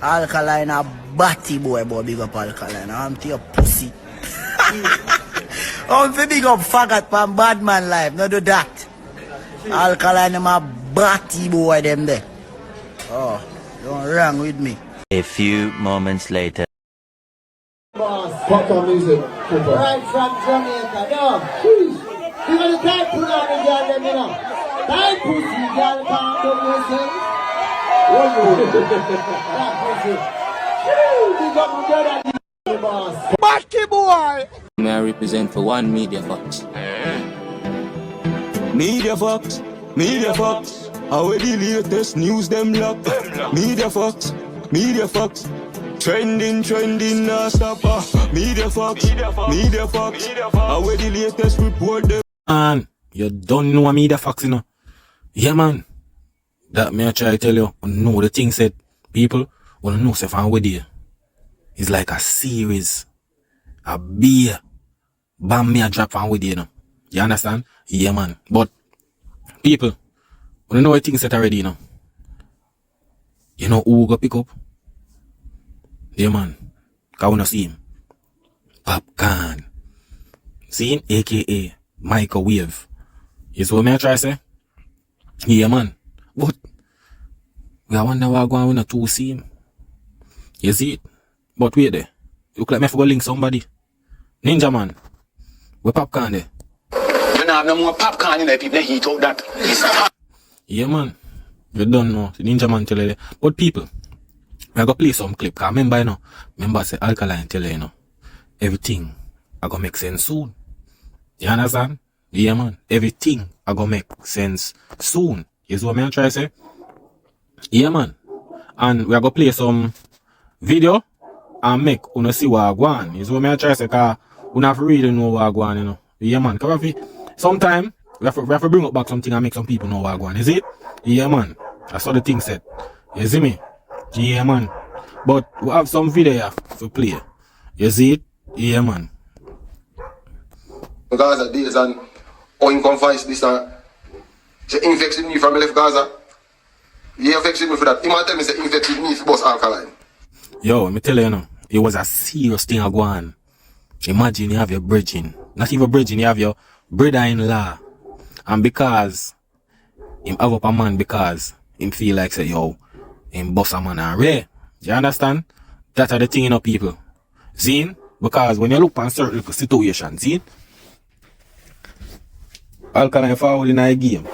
Alkaline a batty boy, big up Alkaline. I'm to your pussy. I'm to big up faggot from Badman life. No do that. Alkaline am a batty boy them there. Oh, don't wrong with me. A few moments later. POPCAAN music. Right from Jamaica, no. Jeez. You got the type put on the girl, them, you know. Type pussy, girl, can't do music. What you that pussy. Big up my brother, the boss. Batty boy! May I represent for one Media Fox. Media Fox, Media Fox. How the latest news them lock. Media Fox, Media Fox. Trending, nah stop. Media Fox, Media Fox. How the latest report them. Man, you don't know a Media Fox, you know. Yeah, man. That me I try to tell you, know the thing said, people wanna know if I'm with you. It's like a series, a beer, bam me a drop on with you, you know. You understand? Yeah, man. But people wanna know the thing said already, you know. You know who go pick up? Yeah, man. Cause wanna see him. POPCAAN. See him? AKA microwave. You see what me I try to say? Yeah, man. But we are wonder why going to two see him. You see it? But wait there. Look like me for go link somebody. Ninja man. Where POPCAAN there? You don't have no more POPCAAN in there, people heat out that. Yeah, man. You don't know. The Ninja man tell you. But people, I go play some clip. Cause remember, you know, remember say Alkaline tell you, you know, everything I go make sense soon. You understand? Yeah, man. Everything I go make sense soon. Is what me try to say. Yeah, man. And we are going to play some video and make you see what I go on. Is what me try to say. Because we have to really know what I go on, you know. Yeah, man. Because sometimes we have to bring up back something and make some people know what I go on. Is it? Yeah, man. That's what the thing said. You see me? Yeah, man. But we have some video here to play. You see it? Yeah, man. Gaza days and how you confess this and say infected me from left Gaza. He infected me for that. He might tell me say infected me for boss Alkaline. Yo, let me tell you, it was a serious thing I go on. Imagine you have your bridging. Not even bridging, you have your brother-in-law. And because him have up a man because him feel like say, yo, him boss a man and rare. You understand? That's the thing, you know, people. See? Because when you look at certain situations, see? Alkaline forward in a game.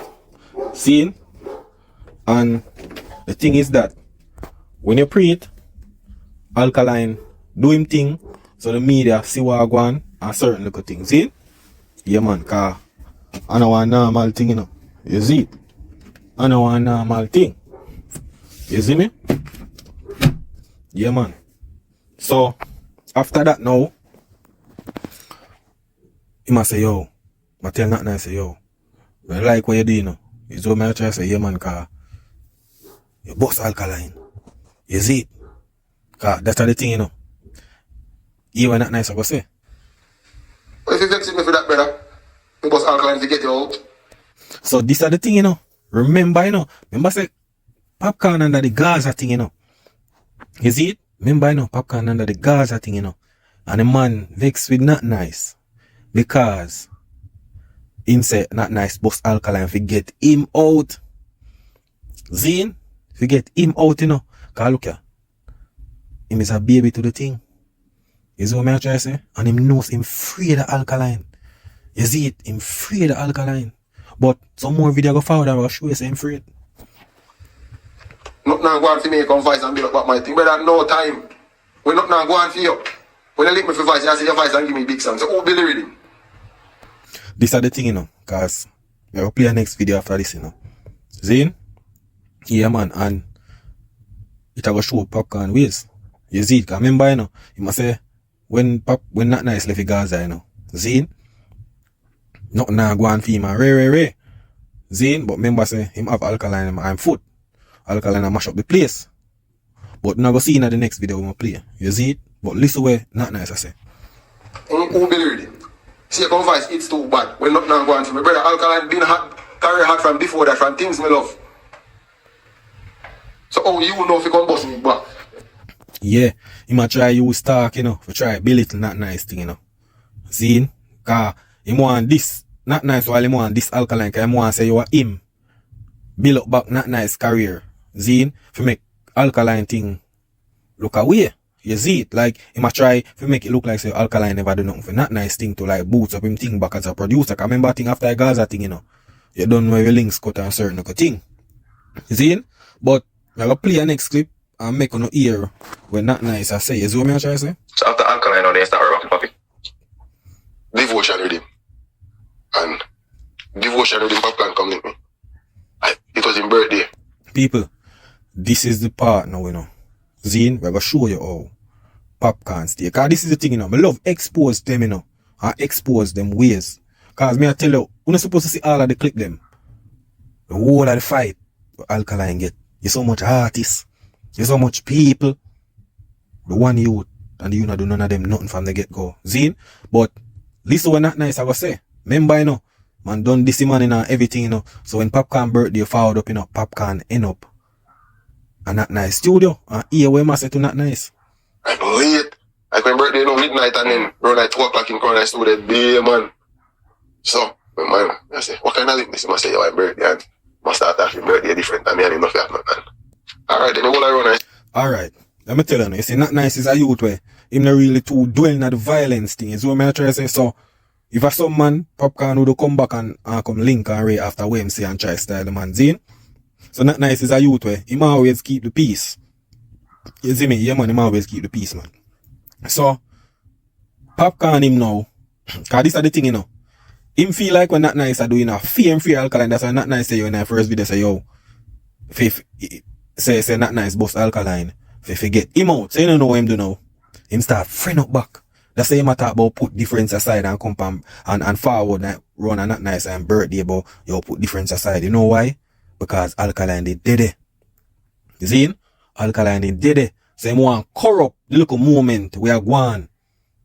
See? And the thing is that when you pre it, Alkaline do him thing so the media see what I go on and certain little things. See? Yeah, man, cause I know a normal thing, you know. You see it? I know a normal thing. You see me? Yeah, man. So after that now, he must say, yo, I tell NOTNICE say, yo, I like what you do, you know. It's what I try to say, yeah, man, cause you boss Alkaline. You see it? Cause that's the thing, you know. Even NOTNICE I go say. If you vex me for that, brother, you boss Alkaline to get you out. So this is the thing, you know. Remember, you know. Remember say POPCAAN under the Gaza thing, you know. You see it? Remember, you know, POPCAAN under the Gaza thing, you know. And the man vexed with NOTNICE. Because him say NOTNICE boss Alkaline fi get him out. Zine, fi get him out, you know. Cause look here. Him is a baby to the thing. You see what I try to say? And him knows him afraid of Alkaline. You see it? Him afraid of Alkaline. But some more video go forward and I'll show you say him afraid. Not now go on for me come voice and build up back my thing. Brother, no time. We're not now go on for you. When you link me for voice, you say your voice and give me big song. So who Billy with him? This is the thing, you know, cause we will play a next video after this, you know. Zine? Yeah, man, and it will show POPCAAN ways. You see it, cause remember, you know, you must say, when NOTNICE left Gaza, you know, Zine, nothing now go on for him and Ray. Zine, but remember, say, him have Alkaline and foot. Alkaline and mash up the place. But now go see in the next video we will play. You see it? But listen where NOTNICE I say. And who Billy with him? See, you come voice, it's too bad. We're not now going for me. Brother, Alkaline been hot, carry hot from before that, from things me love. So, oh, you know if you come bust me back. Yeah, he might try use talk, you know, for try belittle not nice thing, you know. See? Cause he want this, not nice while he want this alkaline, cause he want say you are him. Build up back not nice career. See? For make alkaline thing look away. You see it? Like, he might try to make it look like say alkaline never do nothing for not nice thing to like boots up him thing back as a producer. Cause remember thing after a Gaza thing, you know. You don't know your links cut and certain thing. You see? But I will play a next clip and make no ear when not nice I say. You see what I'm trying to say? So after Alkaline, now they start rocking Poppy. Devotion with him. And Devotion with him, POPCAAN come link me. It was his birthday. People, this is the part now, you know. Zine, we're gonna show you how POPCAAN stay. Cause this is the thing, you know. I love expose them, you know. And expose them ways. Cause me I tell you, we're not supposed to see all of the clip them. The whole of the fight Alkaline get. You so much artists. You so much people. The one youth and you not do none of them nothing from the get-go. Zine. But listen what not nice I was say. Remember, you know, man done this man and everything, you know. So when POPCAAN birthday followed up, you know, POPCAAN end up and not nice studio. And here where I say to not nice. I'm late. Like when birthday, you know, midnight and then around like 2 o'clock in corner, I stood there, day, man. So, man, I say, what kind of link this? I say, your birthday and I start asking birthday different and me and him not have nothing. Alright, then we will run. Alright, let me tell you now, you see, not nice is a youth where him not really too dwelling at the violence thing. Is what I'm trying to say. So, if a some man, POPCAAN would come back and come link and Ray after what him say and try style the man Zine. So, not nice is a youth where him always keep the peace. You see me? Yeah, man, him always keep the peace, man. So, POPCAAN him now, cause this is the thing, you know. Him feel like when not nice are doing a free alkaline, that's why not nice say you in the first video say, yo, if say not nice boss alkaline, if you get him out, so you don't know what him do now. Him start friend up back. That's why him talk about put difference aside and come and forward and run and not nice and birthday, but you put difference aside. You know why? Because alkaline they did it. You see? Alkaline they did it. So him want corrupt the little moment we are going.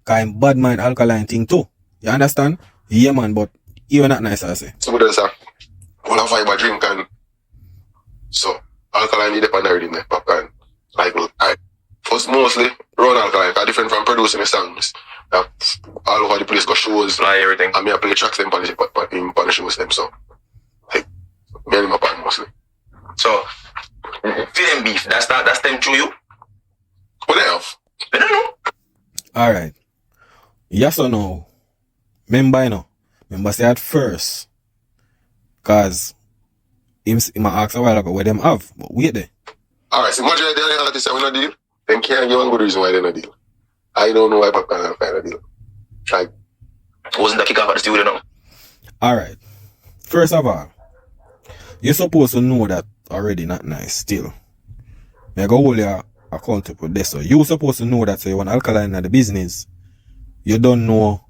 Cause him bad mind alkaline thing too. You understand? Yeah, man, but even not nice, I say. So, there's a whole of fiber drink and so alkaline need depend already in the POPCAAN. Like, I first mostly run alkaline, because different from producing the songs. All over the place got shows, fly everything. And me I play tracks them on the shows them, so like me and him up mostly. So, feeling beef, that's them through you? What they have? I don't know. Alright. Yes or no? Remember, you know, remember say at first, cause him ask a while ago where them have, but wait there. Alright, so majority of the artists say we not deal, then can't give one good reason why they not deal. I don't know why POPCAAN find a deal. Try. Wasn't the kick off at the studio now? Alright. First of all, you're supposed to know that already not nice still. I go hold you accountable this. So you're supposed to know that so you want alkaline in the business. You don't know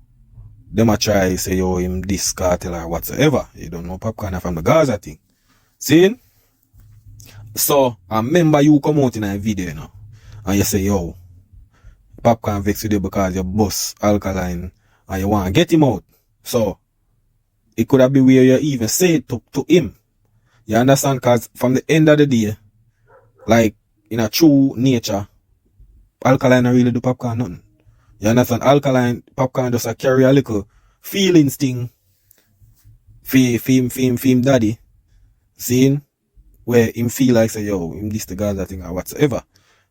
them a try say yo him this cartel or whatsoever. You don't know POPCAAN from the Gaza thing. See? So I remember you come out in a video, you know, and you say yo POPCAAN vex with you because you boss alkaline and you want to get him out. So it could have been where you even say it to him. You understand? Because from the end of the day, like in a true nature, alkaline don't really do POPCAAN nothing. You understand? Alkaline, POPCAAN just a carry a little feelings thing for him daddy. Seeing where him feel like say, yo, him this the Gaza thing or whatsoever.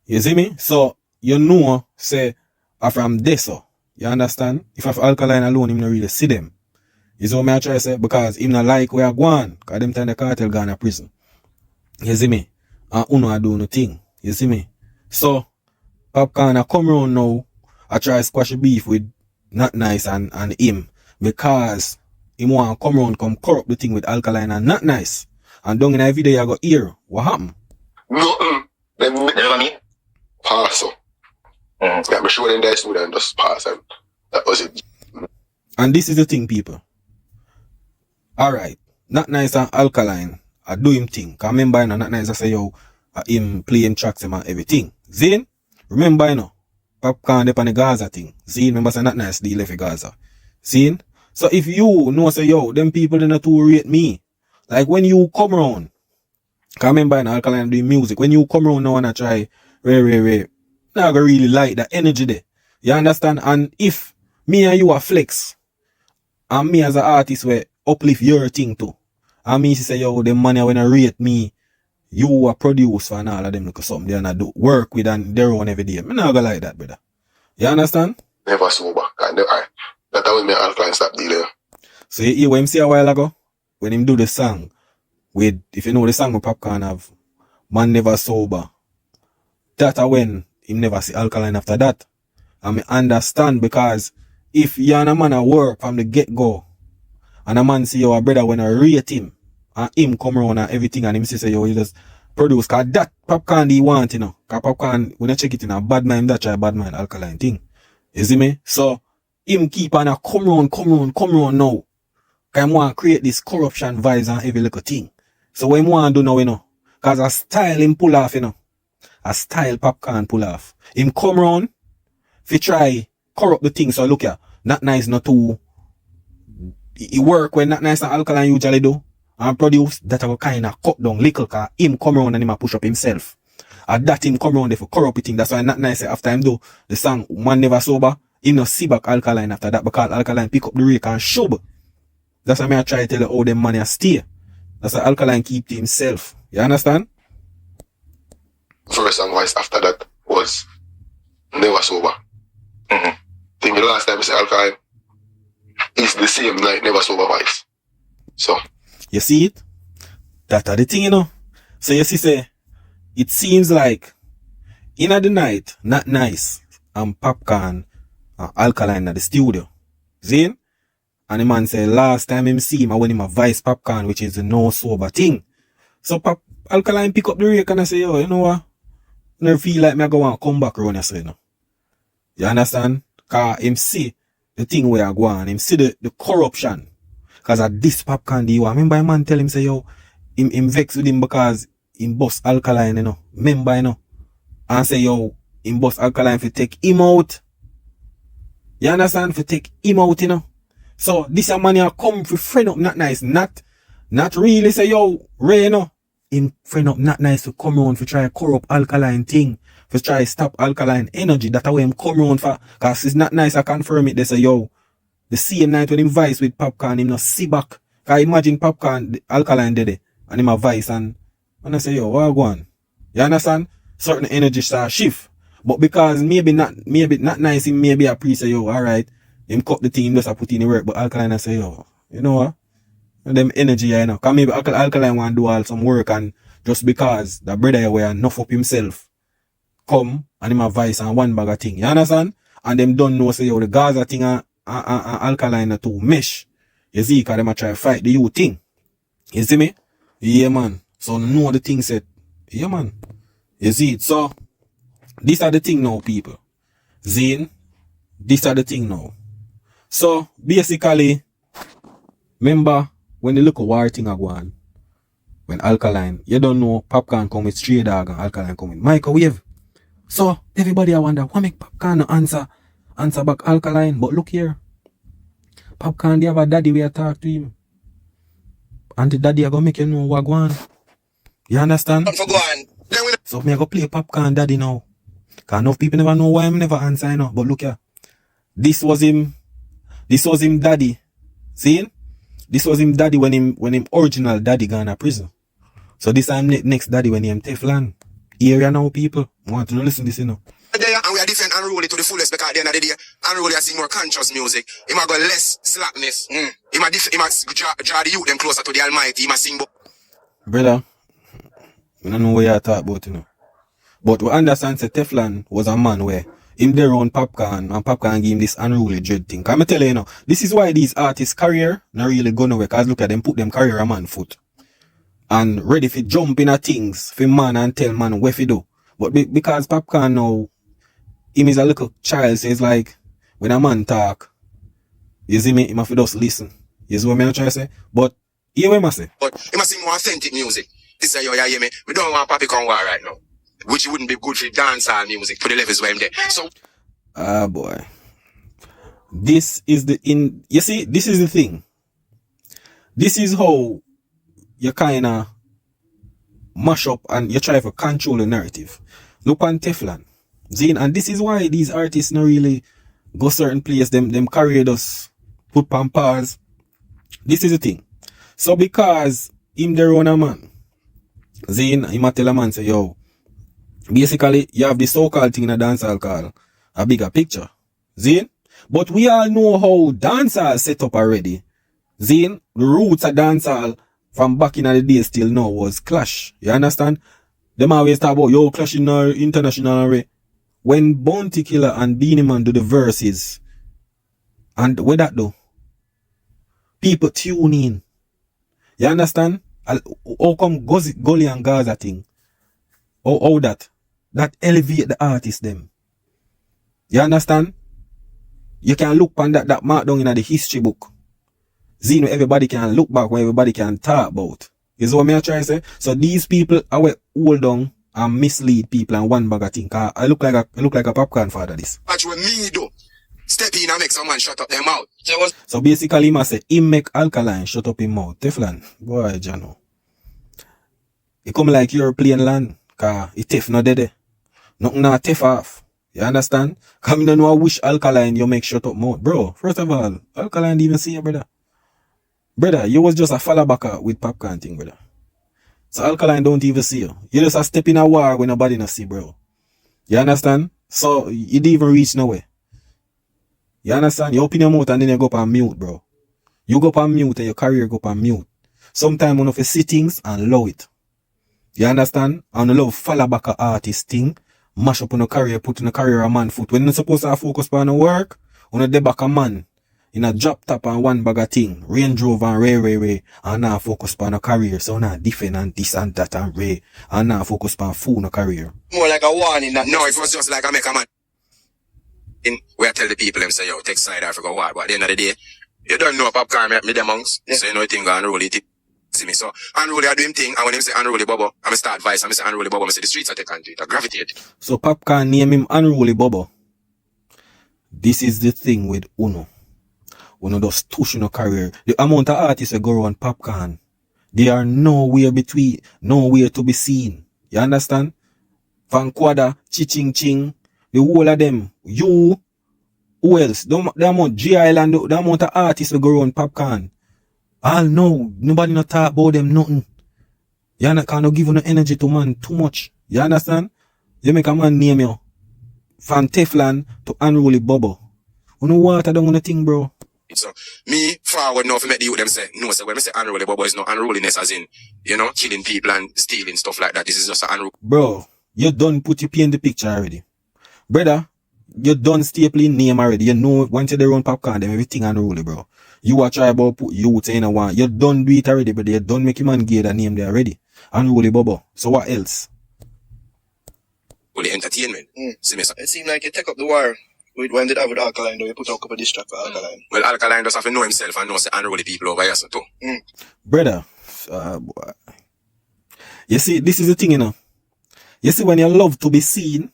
You see me? So you know, say from this, so you understand? If I have alkaline alone, him not really see them. You see what I try to say? Because him not like where I go on, because them time the cartel gone to prison. You see me? And uno do no thing. You see me? So POPCAAN come around now. I try to squash a beef with Not Nice and him because him want to come around, come corrupt the thing with alkaline and Not Nice. And down in that video you got hear what happened. Nothing. Them never me. Pass so. Yeah, I'm sure them guys would and just pass and that was it. And this is the thing, people. Alright. Not Nice and alkaline I do him thing. Cause remember, you know, Not Nice I say yo him play him tracks him and everything. Zane, remember, you know, POPCAAN up on the Gaza thing. See, remember say Not Nice deal for Gaza. See? So if you know say yo, them people they not too rate me. Like when you come around, cause remember in alkaline doing music, when you come around now and I try Ray, not gonna really like that energy there. You understand? And if me and you are flex, and me as an artist will uplift your thing too, and me say, yo, the money when I rate me, you are produce and all of them look something they not do work with and their own every day. Me not gonna like that, brother. You understand? Never sober. That's when me and Alkaline stop dealing. So you hear what him say a while ago? When him do the song with, if you know the song with Popcorn have Man Never Sober. That when him never see Alkaline after that. And me understand because if you and a man at work from the get-go and a man see your brother when I rate him and him come around and everything and him say yo, you just produce cause that Popcorn do you want, you know. Cause Popcorn, when you check it in a bad mind, that try bad mind Alkaline thing. You see me? So him keep on a come round now. Cause him want to create this corruption vibes and every little thing. So what him want to do now, you know. Cause a style him pull off, you know. A style Popcorn pull off. Him come round, if you try corrupt the thing, so look here, Not Nice not too, it work when Not Nice and Alkaline usually do, and produce, that will kind of cut down little, cause him come around and him a push up himself. And that him come around there for corrupt the thing, that's why Not Nice after him do the song Man Never Sober, him no see back Alkaline after that, because Alkaline pick up the rake and shove. That's why I try to tell you how them money stay. That's why Alkaline keep to himself. You understand? First song voice after that was Never Sober. I think the last time I said Alkaline is the same night Never Sober voice. So you see it? That are the thing, you know. So you see, say, it seems like in the night, Not Nice and Popcorn and Alkaline at the studio. See? And the man say last time him see him, I want him a vice Popcorn, which is the no sober thing. So Alkaline pick up the rake and I say, yo, you know what? I never feel like me go and come back around here, you know. You understand? Cause him see the thing where I go on, him see the corruption. Cause at this Popcorn do you want. Remember a man tell him say, yo, him vex with him because him boss Alkaline, you know. Remember, you know. And say, yo, him boss Alkaline for take him out. You understand? For take him out, you know. So this a man here come for friend up Not Nice. Not really say, yo, Ray, you know. Him friend up Not Nice to come around for try corrupt Alkaline thing. For try stop Alkaline energy. That's how him come around for. Cause it's Not Nice I confirm it. They say, yo, the same night when him vice with Popcorn, him no see back. Cause imagine Popcorn, the Alkaline did it. And him a vice and I say, yo, what go on? You understand? Certain energy start shift. But because maybe not Nice, him maybe a pre say, yo, alright. Him cut the thing, just a put in the work. But Alkaline I say, yo, you know what? And them energy, you know. Cause maybe Alkaline want to do all some work and just because the brother here were enough up himself come and him a vice and one bag of thing. You understand? And them don't know say, yo, the Gaza thing and Alkaline are too mesh. You see, cause them a try to fight the youth thing. You see me? Yeah, man. So know the thing said. Yeah, man. You see it? So, these are the thing now, people. Zane, these are the thing now. So, basically, remember, when the look at war thing are going, when Alkaline, you don't know, Popcorn come with Stray Dog and Alkaline come with Microwave. So, everybody I wonder, why make Popcorn no answer back Alkaline? But look here. Popcorn, they have a daddy where talk to him. And the daddy are going to make you know what go on. You understand? So, me I go play Popcorn daddy now. Because enough people never know why I'm never answer, you know. But look here. This was him daddy. See? This was him daddy when him original daddy gone to prison. So this time next daddy when him Teflon. Area now people. Want to listen to this, you know. There and we are different unruly to the fullest because at the end of the day, unruly I sing more conscious music. He might go less slackness. He might draw the youth them closer to the Almighty. He might sing. Brother, I don't know what you talk about, you know. But we understand that Teflon was a man where him there on Popcorn and Popcorn give him this unruly dread thing. Can I tell you, know, this is why these artists' career not really go nowhere. Because look at them, put them career a man foot. And ready for jump in a things for man and tell man what to do. But because Popcorn now, him is a little child, so it's like, when a man talk, you see me, he must just listen. You see what I'm trying to say? But, hear what I say? But he must sing more authentic music. This is how you hear me. We don't want POPCAAN war right now. Which wouldn't be good for dancehall music, to the levels where I'm there. So, boy. This is you see, this is the thing. This is how you kinda mash up and you try to control the narrative. Look on Teflon. Zine, and this is why these artists not really go certain place, them career does put on pause. This is the thing. So because him the own a man, Zine, him a tell a man say, yo, basically you have the so-called thing in a dancehall called a bigger picture. Zine? But we all know how dancehall set up already. Zine, the roots of dancehall from back in the day still now was clash. You understand? Them always talk about, yo, clash in our international array. When Bounty Killer and Beanie Man do the verses, and what that do? People tune in. You understand? How come Gully and Gaza thing? How that elevate the artist them. You understand? You can look on that mark down in the history book. Zino, everybody can look back where everybody can talk about. Is what me try to say? So these people are hold on and mislead people and one bag of thing. I look like a popcorn father this. Watch what me do. Step in and make someone shut up their mouth. So basically he must say, him make Alkaline shut up his mouth. Teflon, boy, Jano. It come like European land. Cause it tef no dead. Nothing not tef off. You understand? Cause me don't know which Alkaline you make shut up mouth. Bro, first of all, Alkaline didn't even see you, brother. Brother, you was just a fallbacker with popcorn thing, brother. So Alkaline don't even see you. You just a step in a war when nobody not see, bro. You understand? So you didn't even reach nowhere. You understand? You open your mouth and then you go up on mute, bro. You go up on mute and your career go up on mute. Sometimes one of the see things and love it. You understand? And love fallbacker artist thing. Mash up on a career, put in a career a man foot. When you're supposed to focus on the work, on a de back a man. In a drop top and one bag of thing, Range Rover and Ray, and now focus on a career. So now defend and this and that and Ray, and now focus on food a career. More like a warning that no, it was just like I make a man. In where I tell the people them say, yo, take side Africa war. But at the end of the day, you don't know popcorn me the monks. Yeah. So you know thing go unruly it. See me. So unruly I do him thing, and when him say unruly bubble, I'm start advice, I'm say unruly bubble, I say the streets are taken to it, I gravitate. So popcorn name him unruly bubble. This is the thing with Uno. Uno does touch in a career. The amount of artists that go around popcorn, they are nowhere to be seen. You understand? Van Quada, Chiching Ching, the whole of them. You, who else? The amount G Island, the amount of artists that go around popcorn. All know, nobody not talk about them nothing. You cannot give no energy to man too much. You understand? You make a man name you. From Teflon to Unruly Bubble. You know what I don't want to think, bro. So, me forward now for make the youth them say, no, so when I say unruly, but it's not unruliness as in, you know, killing people and stealing stuff like that. This is just an unruly. Bro, you done put your P in the picture already. Brother, you done stapling name already. You know, once you run popcorn, them everything unruly, bro. You are trying to put youth in a one. You done do it already, but you done make your man get a name there already. Unruly Bubble. So what else? Only entertainment. See me, sir. It seemed like you take up the war. When did I with Alkaline, though, you put out a couple of diss track for Alkaline. Well, Alkaline does have to know himself and know say unruly people over here, so too. Brother, you see, this is the thing, you know. You see, when you love to be seen,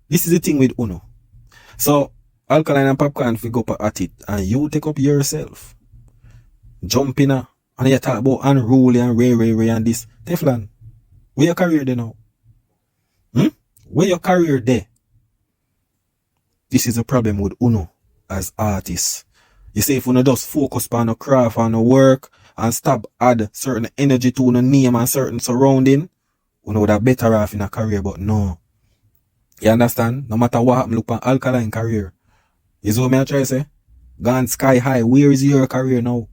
this is the thing with Uno. So, Alkaline and popcorn fi go up at it, and you take up yourself. Jump in, and you talk about unruly and Ray and this. Teflon, where your career there now? Where your career there? This is a problem with Uno as artists. You say if Uno just focus on a craft and a work and stop add certain energy to Uno name and certain surrounding, Uno would have better off in a career, but no. You understand? No matter what happen, look on Alkaline career. Is what I try to say? Gone sky high. Where is your career now?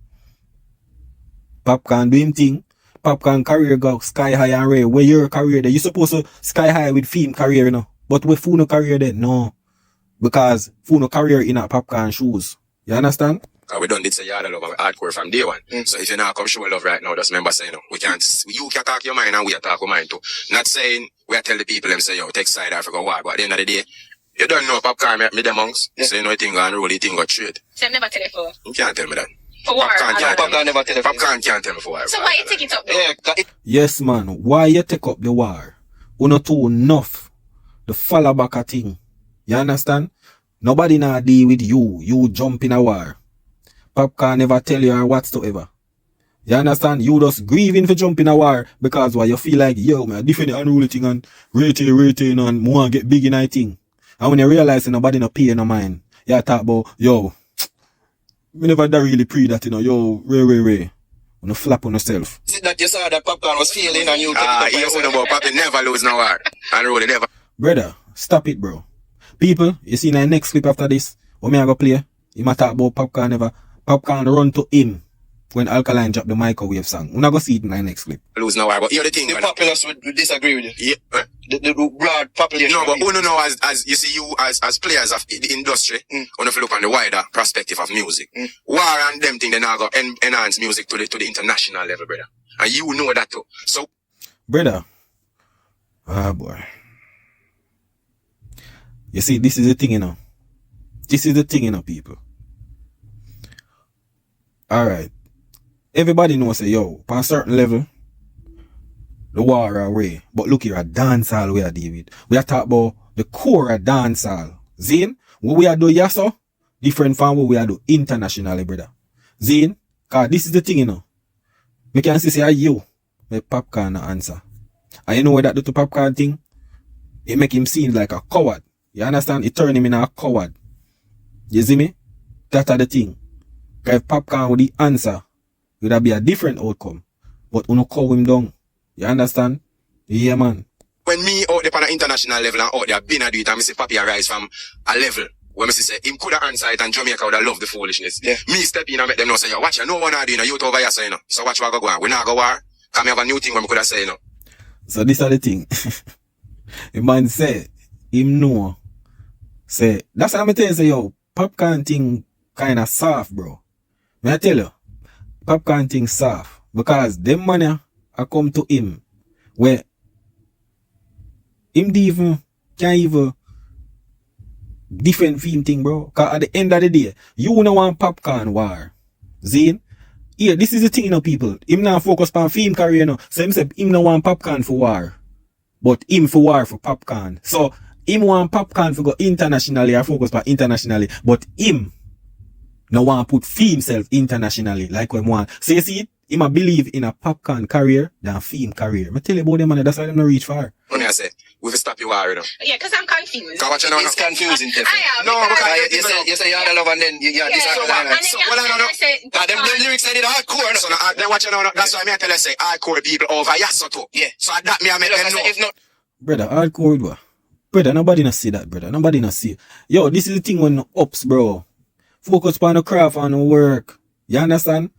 Popcorn do him thing. Popcorn career go sky high and rare. Where your career there? You supposed to sky high with film career, you know. But with Funo career there, no. Because Funo career in a popcorn shoes. You understand? We done did say yard love and hardcore from day one. So if you not come show love right now, just remember saying, you know, you can talk your mind and we talk our mind too. Not saying we tell the people them say, yo, take side Africa war, but at the end of the day, you don't know popcorn me the monks. So you know thing go unruly, thing go trade. So I'm never tell you for. You can't tell me that. For war. Popcorn can't tell me for war. So why you take it up though? Yes, man. Why you take up the war? Uno too enough. The follow back a thing. You understand? Nobody now deal with you. You jump in a war. Popcorn never tell you or whatsoever. You understand? You just grieving for jumping a war because why you feel like, yo, man, defend the unruly thing and rate and more get big in I thing. And when you realize nobody no pay no mind, you talk about, yo, we never da really pre that, you know, yo, Ray. On a flap on yourself. Is it that you saw that Popcorn was failing and you you know about Poppy never lose no war. And really never. Brother, stop it, bro. People, you see in the next clip after this, what me I go play? You might talk about Popcorn never. Popcorn run to him when Alkaline drop the microwave song. We're not going to see it in the next clip. Lose no war, but you're the thing. The populace would disagree with you. Yeah. The broad population. No, but who know as you see you as players of the industry, when you look on the wider perspective of music. War and them thing they now go enhance music to the international level, brother. And you know that too. So brother. Ah boy. You see, this is the thing, you know. This is the thing, you know, people. Alright. Everybody knows say, yo, on a certain level, the war away. But look here, a dancehall we are David. We are talking about the core of dancehall. Zine, what we are doing here, so different from what we are doing internationally, brother. Zine, cause this is the thing, you know. We can say you, my Popcorn answer. And you know what that do to Popcorn thing? It make him seem like a coward. You understand? It turn him in a coward. You see me? That's the thing. Cause if Popcorn with the answer, it would be a different outcome. But you no call him down. You understand? Yeah, man. When me out there on an international level and out there been a do it and me see Papi arise from a level where me say him could have answered it and Jamaica would have loved the foolishness. Yeah. Me step in and make them know say, yo, watch, no one are doing a youth over here, so you know. So watch what go on. We not go war. Cause me have a new thing where me could have say, you know. So this is the thing. The man say, him know. Say, that's how I tell you, say, yo, Popcorn thing kinda soft, bro. May I tell you? Popcorn thing soft. Because them money I come to him where him can't even defend film thing, bro. Cause at the end of the day, you don't want Popcorn war. Zine? Yeah, this is the thing, you know, people. Him not focus on film career, you know. So him say him don't want Popcorn for war. But him for war for Popcorn. So him want Popcorn for go internationally or focus on internationally. But him no want put film himself internationally like when want. So you see it? Him a believe in a Popcorn career than film career. I tell you about them, man. That's why them not reach far. When I say, we will stop you war, you know. Yeah, because I'm confused. It's confusing, Tiffany. I am. No, because you say you had a love and then you Yeah, this so and that. so well, I don't know. Them lyrics said it hardcore. So then watch you know. That's why me I tell you say hardcore people over yes or too. Yeah. So that me I make them know. If not, Brother, hardcore, bro. Brother, nobody not see that, brother. Nobody not see. Yo, this is the thing when ups, bro. Focus on the craft and the work. You understand?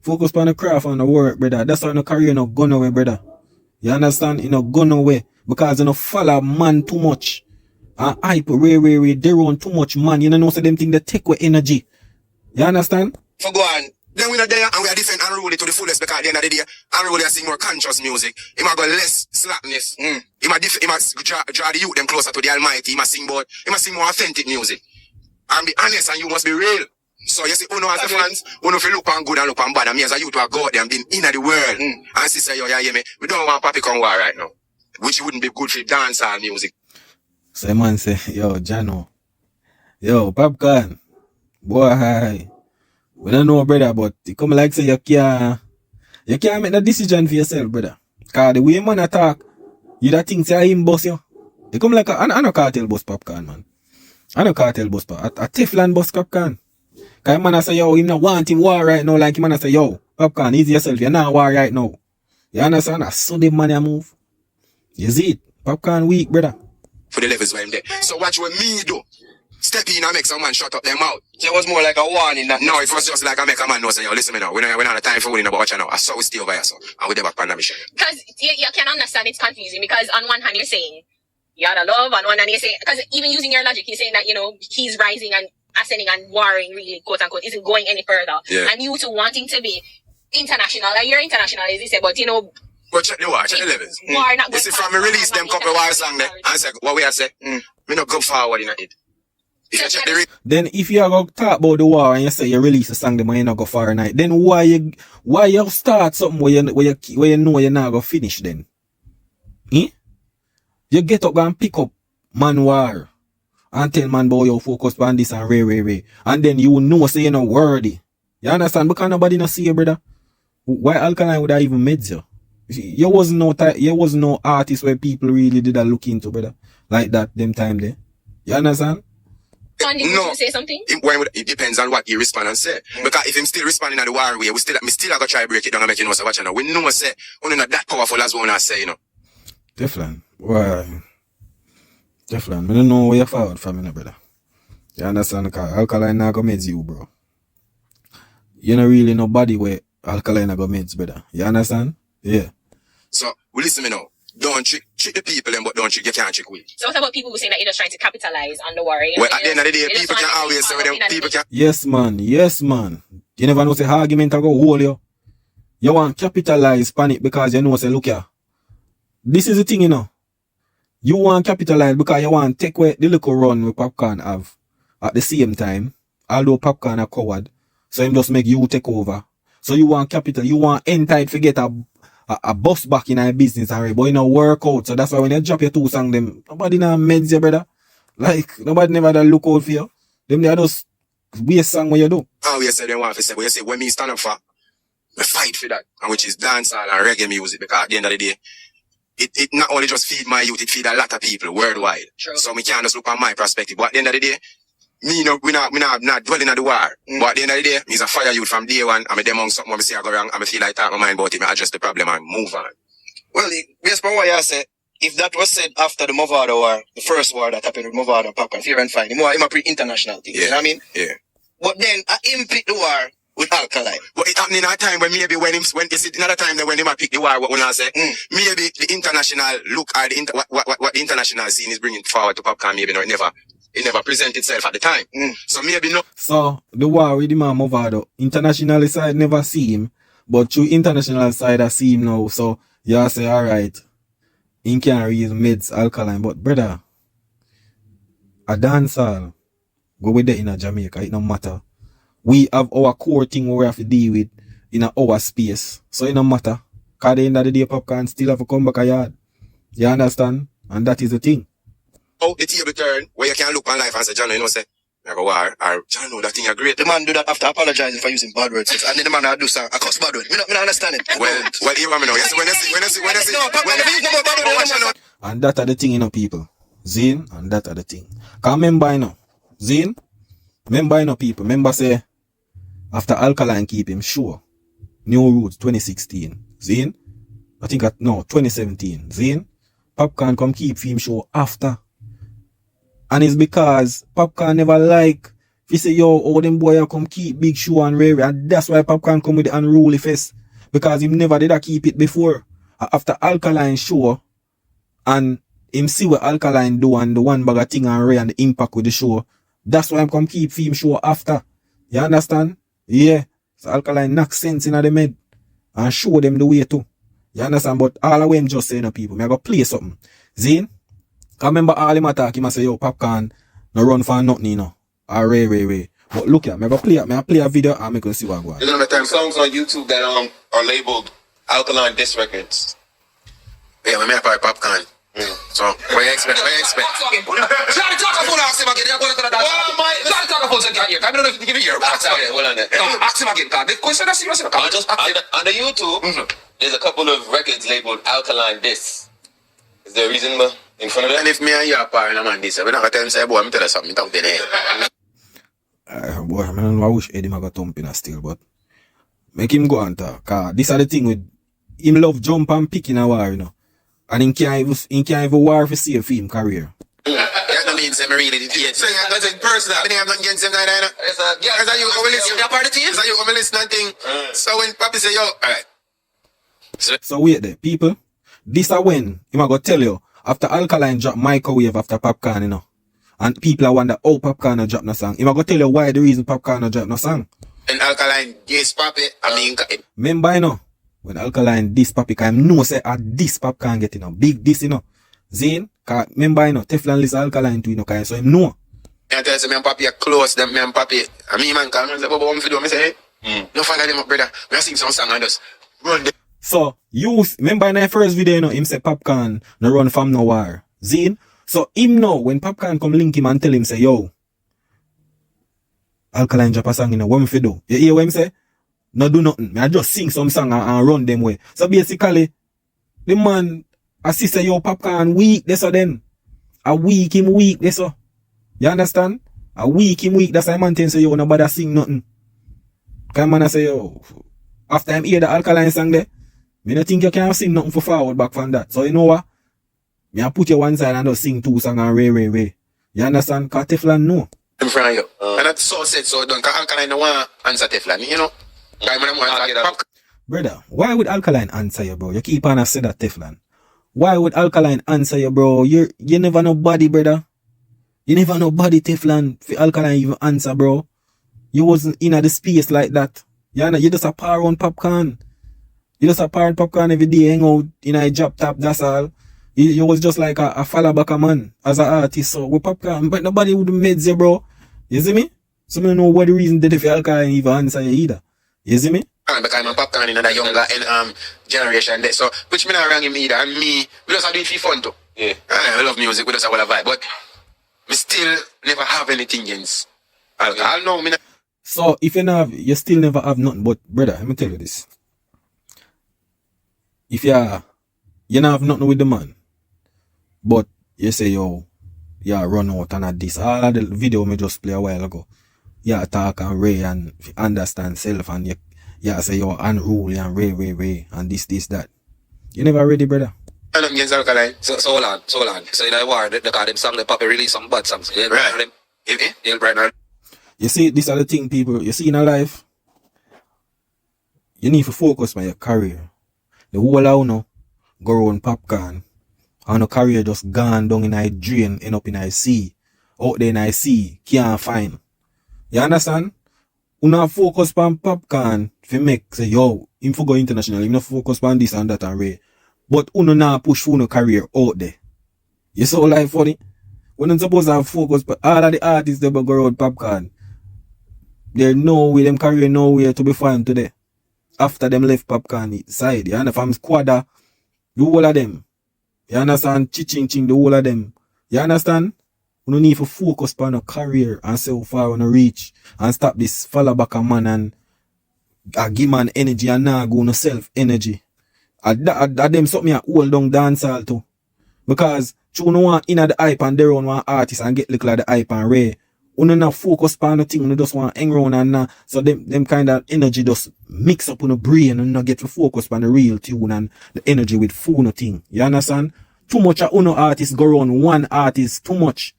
Focus on the craft and the work, brother. That's why no career no gone away, brother. You understand? You know, gone away. Because you know follow man too much. And hype, way, they run too much, man. You know, so them thing they take with energy. You understand? for go on. Then we not there and we are defend Unruly to the fullest because at the end of the day, Unruly are sing more conscious music. He might go less slackness. He might draw the youth them closer to the Almighty. He might sing more authentic music. And be honest and you must be real. So you see, uno as a fans, uno if you look on good and look on bad, and me as a youth who go out there and been in the world. And she say, yo, yeah, me, we don't want Papi come war right now. Which wouldn't be good for dancehall music. So the man say, yo, Jano, yo, Popcorn, boy, hi. We don't know, brother, but you come like say you can't make the decision for yourself, brother. Cause the way man attack, you that think say him boss you. You come like I no cartel boss Popcorn, man. I no cartel boss a TEFLON boss Popcorn. Cause man say yo, him not want him war right now, like him man say yo, Popcorn, easy yourself, you're not war right now. You understand? I saw the money move. You see it? Popcorn weak, brother. For the levels where I'm there. So watch what me do. Step in and make some man shut up their mouth. So it was more like a warning that. No, it was just like I make a man know say, yo, listen me now. We're not the time for winning about watch now. I saw we stay over here, so. And we back on the mission. Because you can understand it's confusing because on one hand you're saying you had a love, on one hand you're saying, because even using your logic, you're saying that, you know, he's rising and ascending and warring really, quote unquote, isn't going any further. Yeah. And you two wanting to be international, like you're international, as you say, but you know. But check the war, check the levels. War not you see, from me release them couple war song there, and say, what we are say, we not go forward in it. If you check the then if you are going to talk about the war and you say you release a song, then you not go far night, then why you start something where you know you're not going to finish then? You get up and pick up man war and tell man boy you focus on this and ray. And then you know say you're not worthy. You understand? Because nobody not see you, brother. Why Alkaline would I even meds you? You wasn't no artist where people really did a look into, brother. Like that, them time there. You understand? Sandy, would you say something? It depends on what he respond and say. Because if him still responding in the war way, me still gotta try break it down and make you know so watch now. We know say only not that powerful as one I say, you know. Teflon. Why? Teflon, I don't know where you're forward from, you know, brother. You understand? Because Alkaline not gonna meds you, bro. You know really nobody where Alkaline not gonna meds, brother. You understand? Yeah. So, well, listen me now. Don't trick the people, but don't trick, you can't trick we. So what about people who say that you're just trying to capitalize on the war? Well, at the end of the day, people can always say them people can. Yes, man. Yes, man. You never know say argument I go hold you. You want capitalize panic because you know say look here. This is the thing, you know. You want capitalize because you want take away the little run with Popcaan have at the same time. Although Popcaan are coward, so him just make you take over. So you want capital, you want entitled to get a bus back in our business already, but you know work out. So that's why when you drop your 2 songs, them nobody now meds you, brother. Like nobody never that look out for you. Them they are just waste song when you do. Oh, you say they want to say, but you say when me stand up for, I fight for that, and which is dancehall and reggae music, because at the end of the day, it not only just feed my youth, it feed a lot of people worldwide. True. So we can't just look at my perspective. But at the end of the day, we not dwelling at the war. But at the end of the day, me's a fire youth from day one. I'm a demon something when I see I go wrong, I feel like talk my mind about it, I address the problem and move on. Well, based on what you said, if that was said after the Movado war, the first war that happened with Movado and POPCAAN, Fear and Fight, it might be international thing. Yeah. You know what I mean? Yeah. But then I pick the war with Alkaline. But it happened in a time when maybe when it's another time that when him pick the war, what when I say, maybe the international look at what the international scene is bringing forward to POPCAAN, maybe it never present itself at the time. So maybe no. So the war with the man Movado, international side never see him, but through international side I see him now. So you say alright, he can't use meds Alkaline, but brother, a dancehall go with it in a Jamaica, it no matter. We have our core thing where we have to deal with in our space. So it no matter. Cause at the end of the day, POPCAAN still have to come back a yard. You understand? And that is the thing. Oh, the table turn where you can look on life and say, John, you know, say, I go war, or John, know that thing are great. The man do that after apologizing for using bad words. And then the man do a cuss bad word. Me not understand it. Well, here I know. Yes, when I see, and that are the thing, you know, people. Zane, and that are the thing. Cause remember, you know, Zane, remember, you know, people, remember say, after Alkaline keep him, sure. New Roots 2016. Zane, I think 2017. Zane, POPCAAN come keep him show after. And it's because POPCAAN never like, if you say, yo, all them boy come keep Big Show and Rary, and that's why POPCAAN come with the unruly face. Because him never did keep it before. After Alkaline show, and him see what Alkaline do and the one bag of thing and Ray and the impact with the show, that's why I'm come keep film show after. You understand? Yeah. So Alkaline knock sense in the med and show them the way too. You understand? But all of them just saying to people, I go play something. Zane? I remember all him attack, him say, yo, POPCAAN no run for nothing, you know. Or Ray. But look here, I play a video and I'm going to see what go on. There's another songs on YouTube that are labeled Alkaline Diss Records. Yeah, we may have POPCAAN. So, what you expect? On the YouTube, there's a couple of records labeled Alkaline Diss. Is there a reason in front of that? And if me and you are part of this, we're not going to tell him, say, boy, I'm telling you something, talk to the boy, I don't know, I wish Eddie Maga thump in a still, but make him go and talk. Cause this is the thing with him love jump and pick in a war, you know. And he can't even war for save him career. That don't mean say me really did it. So you're going to personal. I have nothing against him like that. Is that you over listen? You're part of the team? Is that you over listening thing? So when Papi say, yo, alright. So wait there, people. This is when he might go tell you after Alkaline drop Microwave after POPCAAN, you know. And people are wonder, oh, POPCAAN no drop no song. He might go tell you why the reason POPCAAN no drop no song. And Alkaline, yes, Papi, I mean, remember, you know, when Alkaline diss Papi, cause him know say a diss POPCAAN get, you know, big diss, you know. Zane, cause remember, you know, TEFLON list Alkaline too, you know, cause so him know. I tell you, me and Papi are close, them me and Papi. I mean, man, call me and say, Bobo, what me do? I say, hey, no follow them up, brother. We sing some song and just run them. So, you, remember in the first video, you know, him say POPCAAN no run from no war. Zane, so him know, when POPCAAN come link him and tell him, say, yo, Alkaline drop a song, you know, what me fi do? You hear what him say? no do nothing. I just sing some song and run them way. So basically, the man, I see say, yo, Popcaan weak, that's so then. A weak him weak, that's so. You understand? A weak him weak, that's why man tell say, yo, nobody sing nothing. Cause man I say, yo, after I hear the Alkaline song there, me don't think you can sing nothing for forward back from that. So you know what? Me I put you one side and just sing 2 songs and Ray. You understand? Cause Teflon no. In front of you. And that's so said, so done. Cause Alkaline no want answer Teflon, you know? Brother, why would Alkaline answer you, bro? You keep on say that Teflon. Why would Alkaline answer you, bro? You never know body, brother. You never know body, Teflon. For Alkaline even answer, bro. You wasn't in the space like that. You just a par on Popcaan. You just a par on Popcaan every day, hang out in a job top, that's all. You was just like a follow back a man as an artist. So with Popcaan, but nobody would meds you, bro. You see me? So I don't know what the reason did if Alkaline even answer you either. You see me? Because I'm a Popcaan in a younger generation there. So, which me not wrong him either. And me, we just do it for fun too. Yeah. I love music, we just have a vibe. But we still never have anything against alcohol. No, me not. So if you still never have nothing. But brother, let me tell you this. If you don't have nothing with the man, but you say, yo, run out and at this. All of the video me just play a while ago. Talk and Ray and understand self and you say you're unruly and Ray and this, that. You never ready, brother. I'm against Alkaline. So hold on. So in the war, they call them song, they probably release some bad songs. Right. You see, these are the thing people, you see in a life, you need to focus on your career. The whole of you go around Popcaan, and the career just gone down in a drain, end up in a sea. Out there in a sea, can't find. You understand? You not focus on Popcaan if you make say, yo, him for go international, you not focus on this and that and Ray. But you not push for no career out there. You saw life funny? We don't supposed to have focus, but all of the artists that go around Popcaan, they're nowhere, them career nowhere to be found today. After them left Popcaan side, you understand? From Squadda, the whole of them. You understand? Ching, the whole of them. You understand? We don't need to focus on a career and see how far we want to reach and stop this follow back a man and give man energy and now go no self energy. That them something I hold down dancehall too. Because you don't want in the hype and they run one artist and get look like the hype and Ray. You don't not focus on the thing, you just want to hang around and so them kind of energy just mix up on the brain and not get to focus on the real tune and the energy with full thing. You understand? Too much of uno artist go around one artist, too much.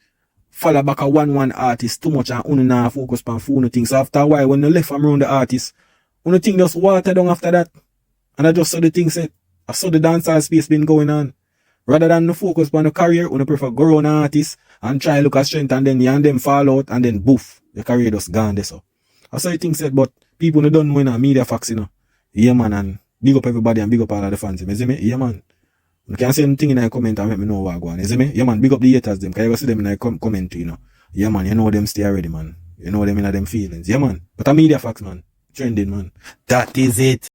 Follow back a one artist, too much and uno not focus on full thing. So after a while when you left from around the artist, uno thing just water down after that. And I just saw the thing said, I saw the dancehall space been going on. Rather than the focus on the career, I prefer go around an artist and try look at strength and then you and them fall out and then boof, the career just gone there. So I saw the thing said, but people don't know in media facts, you know. Yeah man, and big up everybody and big up all of the fans. You see me? Yeah man. You can say anything in a comment and let me know what go on. You see me? Yeah man, big up the haters them. Can you go see them in a comment too, you know? Yeah man, you know them stay ready, man. You know them in them feelings. Yeah man. But a media facts, man. Trending, man. That is it.